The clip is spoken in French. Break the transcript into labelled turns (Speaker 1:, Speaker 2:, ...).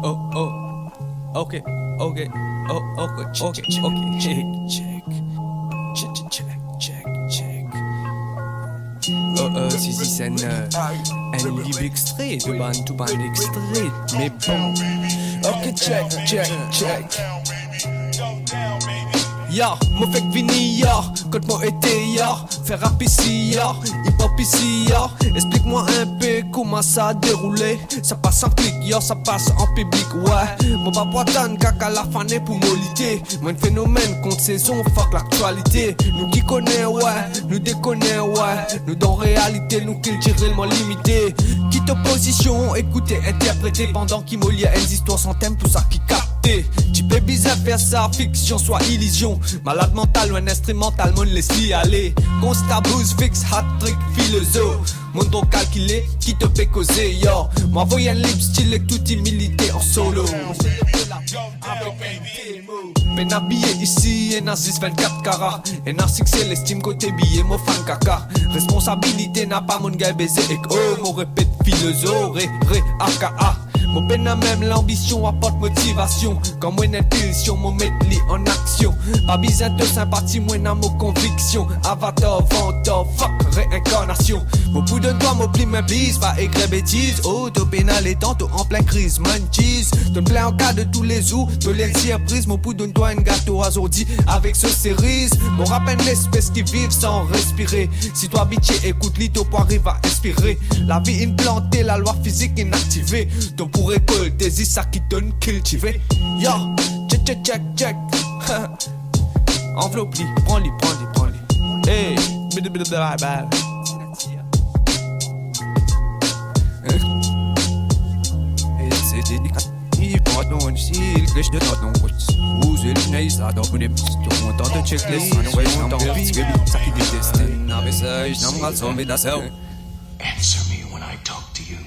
Speaker 1: oh, oh. Ok, ok, oh, ok, ok, ok, check, check. Check, check, check, check. Si, c'est un libre extrait de ban to ban extrait. Mais bon. Ok, check, check, check. Ya, mo fek vini ya, quand mo été ya, faire rap ici ya, hip hop ici ya. Explique-moi un peu comment ça a déroulé. Ça passe en clic ya, ça passe en public, ouais. Mon papa tan caca la fané pour moliter. Mon phénomène contre saison, fuck l'actualité. Nous qui connaît, ouais, nous déconnait, ouais. Nous dans réalité, nous qui le réellement limité. Quitte opposition, écoutez, interpréter pendant qu'il m'olie à une histoire sans thème, tout ça qui capté. Tu peux bizarre faire ça, fiction soit illusion. Malade mental ou un instrumental, mon laisse-lui aller. Constat, blues, fixe, hat-trick, philosophe. Mon don calculé, qui te fait causer, yo. M'envoyer un lip style et toute humilité en solo. Ben habillé ici, et Narcisse 24 carats. Et Narcisse c'est l'estime côté billet, mon fan caca. Responsabilité n'a pas mon gars baisé et oh, mon répète philosophe, ré, aka. Mon peine a même l'ambition apporte motivation. Quand moi une impulsion, mon metli en action. Pas besoin de sympathie, moi n'a mon conviction. Avatar, ventor, fuck, réincarnation. Mon bout de doigt, mon pli m'implique, pas aigre bêtise. Oh, de pénal et tantôt en plein crise, man cheese. Donne plein en cas de tous les jours, de surprise. Mon bout de doigt, un gâteau assourdi avec ce cerise. Mon rap une espèce qui vive sans respirer. Si toi bitché, écoute l'ito pour arriver à inspirer. La vie implantée, la loi physique inactivée. Donc pour récolter, c'est ça qui donne cultiver. Yo, check, check, check, check. Enveloppe, prends-les, prends-les, prends-les. Hey, blah. C'est délicat. Il prend ton style, que je te donne ton watch. Vous êtes les ça dans une émission. On tente de check les signes, ouais, on t'en prie. Ça qui déteste. Un message, n'en m'a sauvé d'assaut.
Speaker 2: Answer me when I talk to you.